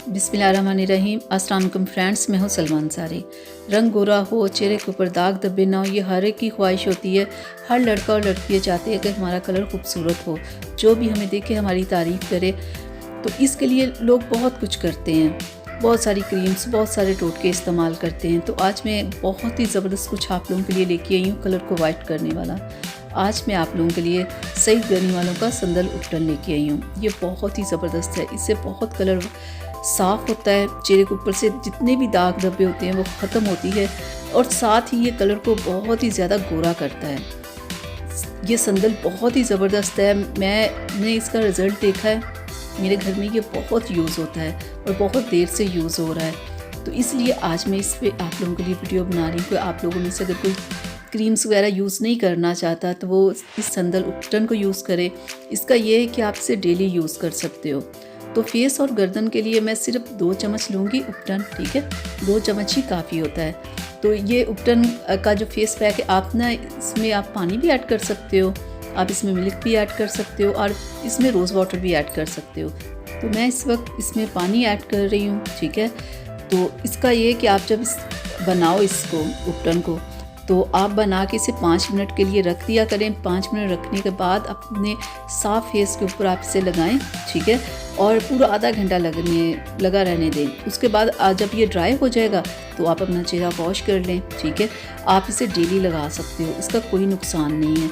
बिस्मिल्लाहिर्रहमानिर्रहीम। अस्सलाम वालेकुम फ्रेंड्स, मैं हूँ सलमान सारी। रंग गोरा हो, चेहरे के ऊपर दाग धब्बे ना हो, ये हर एक की ख्वाहिश होती है। हर लड़का और लड़की चाहती है कि हमारा कलर खूबसूरत हो, जो भी हमें देखे हमारी तारीफ़ करे। तो इसके लिए लोग बहुत कुछ करते हैं, बहुत सारी क्रीम्स, बहुत सारे टोटके इस्तेमाल करते हैं। तो आज मैं बहुत ही ज़बरदस्त कुछ आप लोगों के लिए लेके आई हूँ, कलर को वाइट करने वाला। आज मैं आप लोगों के लिए सही गर्मी वालों का संदल उपटन लेके आई हूँ। ये बहुत ही ज़बरदस्त है, इससे बहुत कलर साफ़ होता है, चेहरे के ऊपर से जितने भी दाग धब्बे होते हैं वो ख़त्म होती है, और साथ ही ये कलर को बहुत ही ज़्यादा गोरा करता है। ये संदल बहुत ही ज़बरदस्त है, मैंने इसका रिज़ल्ट देखा है। मेरे घर में ये बहुत यूज़ होता है और बहुत देर से यूज़ हो रहा है। तो इसलिए आज मैं इस पर आप लोगों के लिए वीडियो बना रही हूँ कि आप लोगों में से अगर कोई क्रीम्स वगैरह यूज़ नहीं करना चाहता तो वो इस संदल उपटन को यूज़ करे। इसका ये है कि आप इसे डेली यूज़ कर सकते हो। तो फेस और गर्दन के लिए मैं सिर्फ 2 चम्मच लूँगी उपटन, ठीक है, 2 चम्मच ही काफ़ी होता है। तो ये उपटन का जो फेस पैक है, आप ना इसमें आप पानी भी ऐड कर सकते हो, आप इसमें मिल्क भी ऐड कर सकते हो, और इसमें रोज़ वाटर भी ऐड कर सकते हो। तो मैं इस वक्त इसमें पानी ऐड कर रही हूँ, ठीक है। तो इसका ये कि आप जब बनाओ इसको उपटन को, तो आप बना के इसे 5 मिनट के लिए रख दिया करें। 5 मिनट रखने के बाद अपने साफ़ फेस के ऊपर आप इसे लगाएं, ठीक है, और पूरा आधा घंटा लगा रहने दें। उसके बाद जब ये ड्राई हो जाएगा तो आप अपना चेहरा वॉश कर लें, ठीक है। आप इसे डेली लगा सकते हो, इसका कोई नुकसान नहीं है।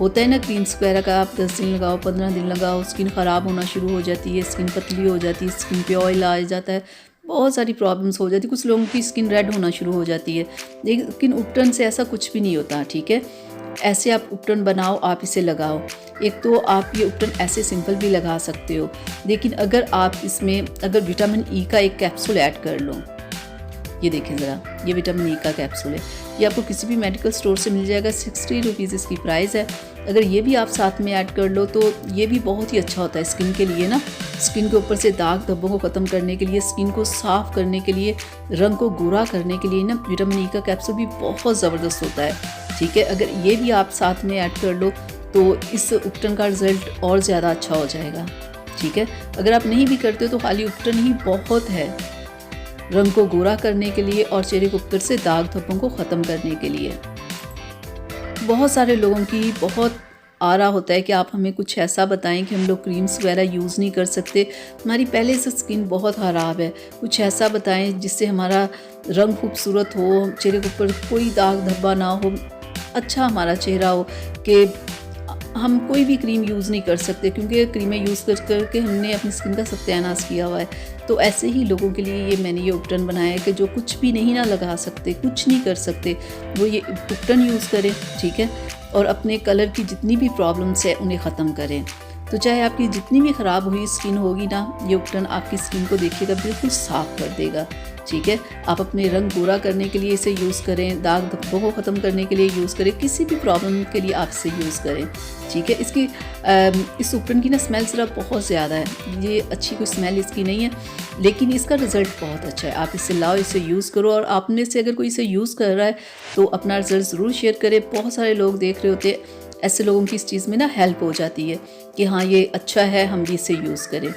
होता है ना क्रीम्स वगैरह का, आप 10 दिन लगाओ, 15 दिन लगाओ, स्किन ख़राब होना शुरू हो जाती है, स्किन पतली हो जाती है, स्किन पे ऑयल आ जाता है, बहुत सारी प्रॉब्लम्स हो जाती है। कुछ लोगों की स्किन रेड होना शुरू हो जाती है, लेकिन उपटन से ऐसा कुछ भी नहीं होता, ठीक है। ऐसे आप उपटन बनाओ, आप इसे लगाओ। एक तो आप ये उपटन ऐसे सिंपल भी लगा सकते हो, लेकिन अगर आप इसमें अगर विटामिन ई का एक कैप्सूल ऐड कर लो, ये देखें ज़रा, ये विटामिन ई का कैप्सूल है, ये आपको किसी भी मेडिकल स्टोर से मिल जाएगा। 60 रुपीज़ इसकी प्राइस है। अगर ये भी आप साथ में ऐड कर लो तो ये भी बहुत ही अच्छा होता है स्किन के लिए ना। स्किन के ऊपर से दाग धब्बों को ख़त्म करने के लिए, स्किन को साफ़ करने के लिए, रंग को गोरा करने के लिए ना विटामिन ई का कैप्सूल भी बहुत ज़बरदस्त होता है, ठीक है। अगर ये भी आप साथ में ऐड कर लो तो इस उपटन का रिज़ल्ट और ज़्यादा अच्छा हो जाएगा, ठीक है। अगर आप नहीं भी करते तो खाली उपटन ही बहुत है रंग को गोरा करने के लिए और चेहरे के ऊपर से दाग धब्बों को ख़त्म करने के लिए। बहुत सारे लोगों की बहुत आ रहा होता है कि आप हमें कुछ ऐसा बताएं कि हम लोग क्रीम्स वगैरह यूज़ नहीं कर सकते, हमारी पहले से स्किन बहुत ख़राब है, कुछ ऐसा बताएं जिससे हमारा रंग खूबसूरत हो, चेहरे के ऊपर कोई दाग धब्बा ना हो, अच्छा हमारा चेहरा हो, कि हम कोई भी क्रीम यूज़ नहीं कर सकते, क्योंकि क्रीमें यूज़ करके हमने अपनी स्किन का सत्यानाश किया हुआ है। तो ऐसे ही लोगों के लिए मैंने ये उपटन बनाया है कि जो कुछ भी नहीं ना लगा सकते, कुछ नहीं कर सकते, वो ये उपटन यूज़ करें, ठीक है, और अपने कलर की जितनी भी प्रॉब्लम्स है उन्हें ख़त्म करें। तो चाहे आपकी जितनी भी ख़राब हुई स्किन होगी ना, ये उपटन आपकी स्किन को देखिएगा बिल्कुल साफ़ कर देगा, ठीक है। आप अपने रंग गोरा करने के लिए इसे यूज़ करें, दाग धब्बों को ख़त्म करने के लिए यूज़ करें, किसी भी प्रॉब्लम के लिए आप इसे यूज़ करें, ठीक है। इस उपटन की ना स्मेल ज़रा बहुत ज़्यादा है, ये अच्छी कोई स्मेल इसकी नहीं है, लेकिन इसका रिज़ल्ट बहुत अच्छा है। आप इसे लाओ, इसे यूज़ करो, और आप में से अगर कोई इसे यूज़ कर रहा है तो अपना रिज़ल्ट ज़रूर शेयर करें। बहुत सारे लोग देख रहे होते हैं, ऐसे लोगों की इस चीज़ में ना हेल्प हो जाती है कि हाँ ये अच्छा है, हम भी इसे यूज़ करें।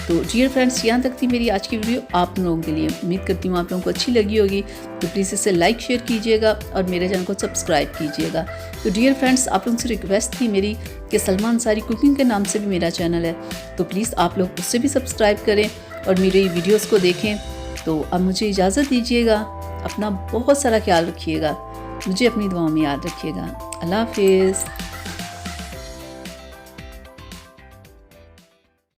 तो डियर फ्रेंड्स, यहाँ तक थी मेरी आज की वीडियो आप लोगों के लिए। उम्मीद करती हूँ आप लोगों को अच्छी लगी होगी। तो प्लीज़ इसे लाइक शेयर कीजिएगा और मेरे चैनल को सब्सक्राइब कीजिएगा। तो डियर फ्रेंड्स, आप लोगों से रिक्वेस्ट थी मेरी कि सलमान सारी कुकिंग के नाम से भी मेरा चैनल है, तो प्लीज़ आप लोग उससे भी सब्सक्राइब करें और मेरी वीडियोज़ को देखें। तो अब मुझे इजाज़त दीजिएगा, अपना बहुत सारा ख्याल रखिएगा, मुझे अपनी दुआओं में याद रखिएगा। अल्लाह हाफिज़।